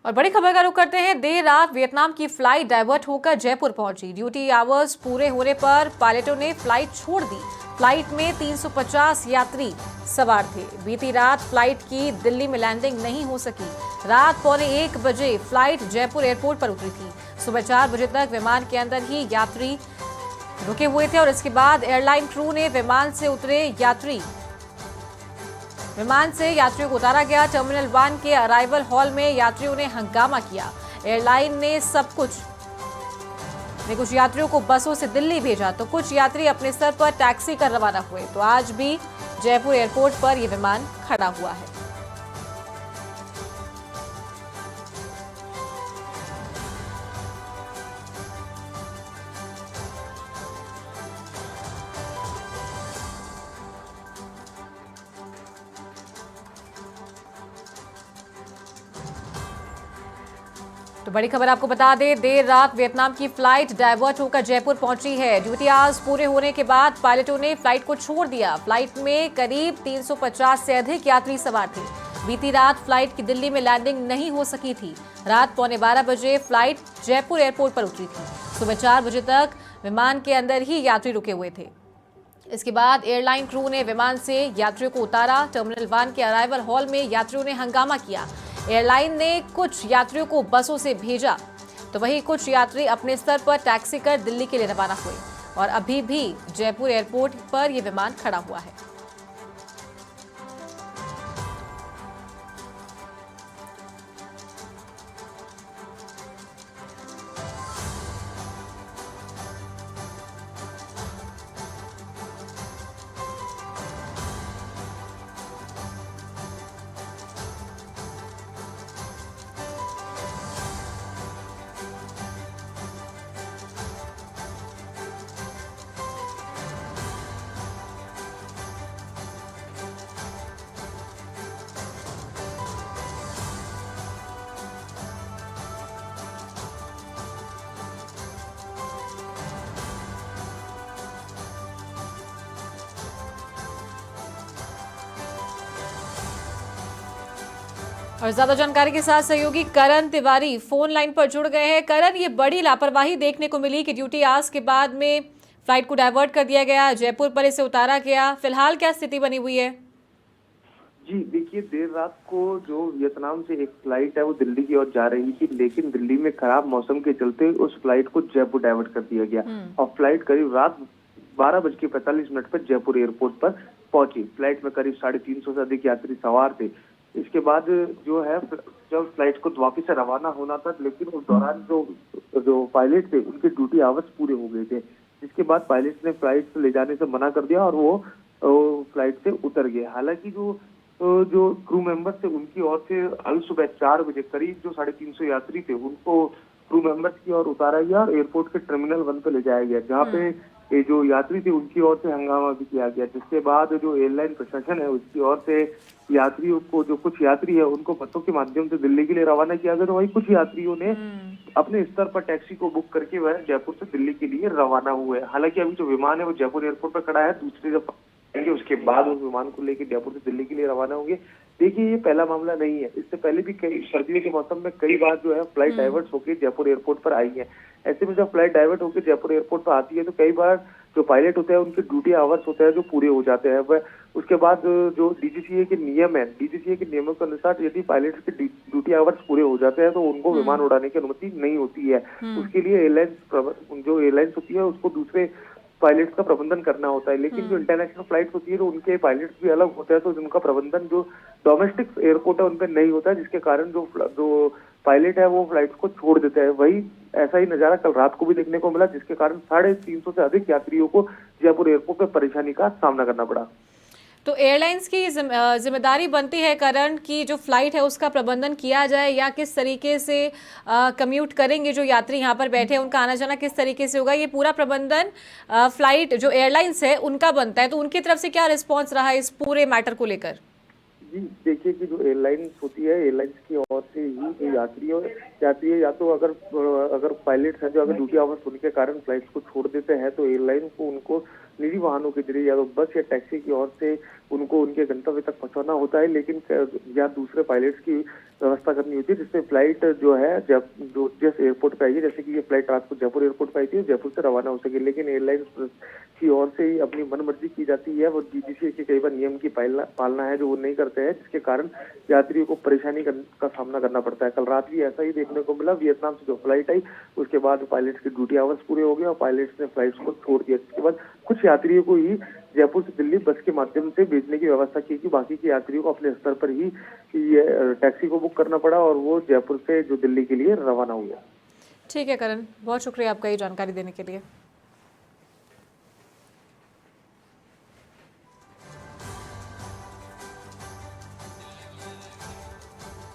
और बड़ी खबर का रुख करते हैं। देर रात वियतनाम की फ्लाइट डाइवर्ट होकर जयपुर पहुंची। ड्यूटी आवर्स पूरे होने पर पायलटों ने फ्लाइट छोड़ दी। फ्लाइट में 350 यात्री सवार थे। बीती रात फ्लाइट की दिल्ली में लैंडिंग नहीं हो सकी। रात 1:15 बजे फ्लाइट जयपुर एयरपोर्ट पर उतरी थी। सुबह 4 बजे तक विमान के अंदर ही यात्री रुके हुए थे और इसके बाद एयरलाइन क्रू ने विमान से यात्रियों को उतारा गया। टर्मिनल 1 के अराइवल हॉल में यात्रियों ने हंगामा किया। एयरलाइन ने कुछ यात्रियों को बसों से दिल्ली भेजा तो कुछ यात्री अपने स्तर पर टैक्सी कर रवाना हुए। तो आज भी जयपुर एयरपोर्ट पर यह विमान खड़ा हुआ है। तो बड़ी खबर आपको बता दें, देर रात वियतनाम की फ्लाइट डाइवर्ट होकर जयपुर पहुंची है। ड्यूटी आवर्स पूरे होने के बाद पायलटों ने फ्लाइट को छोड़ दिया। फ्लाइट में करीब 350 से अधिक यात्री सवार थे। बीती रात फ्लाइट की दिल्ली में लैंडिंग नहीं हो सकी थी। रात 11:15 बजे फ्लाइट जयपुर एयरपोर्ट पर उतरी थी। सुबह 4 बजे तक विमान के अंदर ही यात्री रुके हुए थे। इसके बाद एयरलाइन क्रू ने विमान से यात्रियों को उतारा। टर्मिनल 1 के अराइवल हॉल में यात्रियों ने हंगामा किया। एयरलाइन ने कुछ यात्रियों को बसों से भेजा तो वहीं कुछ यात्री अपने स्तर पर टैक्सी कर दिल्ली के लिए रवाना हुए और अभी भी जयपुर एयरपोर्ट पर यह विमान खड़ा हुआ है। और ज्यादा जानकारी के साथ सहयोगी करण तिवारी फोन लाइन पर जुड़ गए हैं। करण, ये बड़ी लापरवाही देखने को मिली कि ड्यूटी आवर्स के बाद में फ्लाइट को डाइवर्ट कर दिया गया, जयपुर पर इसे उतारा गया। फिलहाल क्या स्थिति बनी हुई है? जी देखिए, देर रात को जो वियतनाम से एक फ्लाइट है वो दिल्ली की ओर जा रही थी, लेकिन दिल्ली में खराब मौसम के चलते उस फ्लाइट को जयपुर डाइवर्ट कर दिया गया और फ्लाइट करीब रात 12:45 पर जयपुर एयरपोर्ट पर पहुंची। फ्लाइट में करीब 350 से अधिक यात्री सवार थे। इसके बाद जो है, जब फ्लाइट को वापस से रवाना होना था, लेकिन उस दौरान जो पायलट थे उनके ड्यूटी आवर्स पूरे हो गए थे, जिसके बाद पायलट ने फ्लाइट ले जाने से मना कर दिया और वो फ्लाइट से उतर गए। हालांकि जो क्रू मेंबर्स थे उनकी ओर से कल सुबह 4 बजे करीब जो 350 यात्री थे उनको क्रू मेंबर्स की ओर उतारा गया और एयरपोर्ट के टर्मिनल 1 पे ले जाया गया, जहाँ पे ये जो यात्री थे उनकी ओर से हंगामा भी किया गया। जिसके बाद जो एयरलाइन प्रशासन है उसकी ओर से यात्रियों को, जो कुछ यात्री है उनको बसों के माध्यम से दिल्ली के लिए रवाना किया गया। तो वही कुछ यात्रियों ने अपने स्तर पर टैक्सी को बुक करके वह जयपुर से दिल्ली के लिए रवाना हुए। हालांकि अभी जो विमान है वो जयपुर एयरपोर्ट पर खड़ा है। दूसरी जब उसके बाद उस विमान को लेकर जयपुर से दिल्ली के लिए रवाना होंगे। देखिए, ये पहला मामला नहीं है। इससे पहले भी कई सर्दियों के मौसम में कई बार जो है फ्लाइट डाइवर्ट होकर जयपुर एयरपोर्ट पर आई है। ऐसे में जब फ्लाइट डाइवर्ट होकर जयपुर एयरपोर्ट पर आती है तो कई बार जो पायलट होते हैं उनके ड्यूटी आवर्स होते हैं जो पूरे हो जाते हैं। वह उसके बाद जो डीजीसीए के नियम है, डीजीसीए के नियमों के अनुसार यदि पायलट के ड्यूटी आवर्स पूरे हो जाते हैं तो उनको विमान उड़ाने की अनुमति नहीं होती है। उसके लिए एयरलाइंस होती है उसको दूसरे पायलट्स का प्रबंधन करना होता है। लेकिन जो इंटरनेशनल फ्लाइट्स होती है तो उनके पायलट्स भी अलग होते हैं, तो उनका प्रबंधन जो डोमेस्टिक एयरपोर्ट है उन पर नहीं होता है, जिसके कारण जो पायलट है वो फ्लाइट्स को छोड़ देते हैं। वही ऐसा ही नजारा कल रात को भी देखने को मिला, जिसके कारण 350 से अधिक यात्रियों को जयपुर एयरपोर्ट पर परेशानी का सामना करना पड़ा। तो एयरलाइंस की जिम्मेदारी बनती है करण की जो फ्लाइट है उसका प्रबंधन किया जाए, या किस तरीके से कम्यूट करेंगे जो यात्री यहाँ पर बैठे हैं, उनका आना जाना किस तरीके से होगा? ये पूरा प्रबंधन फ्लाइट जो एयरलाइंस है उनका बनता है। तो उनकी तरफ से क्या रिस्पॉन्स रहा इस पूरे मैटर को लेकर? जी देखिए कि जो एयरलाइंस होती है, एयरलाइंस की ओर से ही जो यात्री है या तो अगर पायलट है जो अगर ड्यूटी आवर्स होने के कारण फ्लाइट को छोड़ देते हैं तो एयरलाइन को उनको निजी वाहनों के जरिए या तो बस या टैक्सी की ओर से उनको उनके गंतव्य तक पहुंचाना होता है, लेकिन या दूसरे पायलट्स की व्यवस्था करनी होती है, जिससे फ्लाइट जो है जब जो जिस एयरपोर्ट पे आई है, जैसे कि ये फ्लाइट रात को जयपुर एयरपोर्ट पे आई थी, जयपुर से रवाना हो सके। लेकिन एयरलाइंस की ओर से ही अपनी मनमर्जी की जाती है, वो डीजीसीए के कई बार नियम की पालना है जो वो नहीं करते हैं, जिसके कारण यात्रियों को परेशानी का सामना करना पड़ता है। कल रात भी ऐसा ही देखने को मिला। वियतनाम से जो फ्लाइट आई उसके बाद पायलट्स के ड्यूटी आवर्स पूरे हो गए और पायलट्स ने फ्लाइट्स को छोड़ दिया। इसके बाद कुछ यात्रियों को ही जयपुर से दिल्ली बस के माध्यम से भेजने की व्यवस्था की कि बाकी के यात्रियों को अपने स्तर पर ही ये टैक्सी को बुक करना पड़ा और वो जयपुर से जो दिल्ली के लिए रवाना हुए। ठीक है करण, बहुत शुक्रिया आपका ये जानकारी देने के लिए।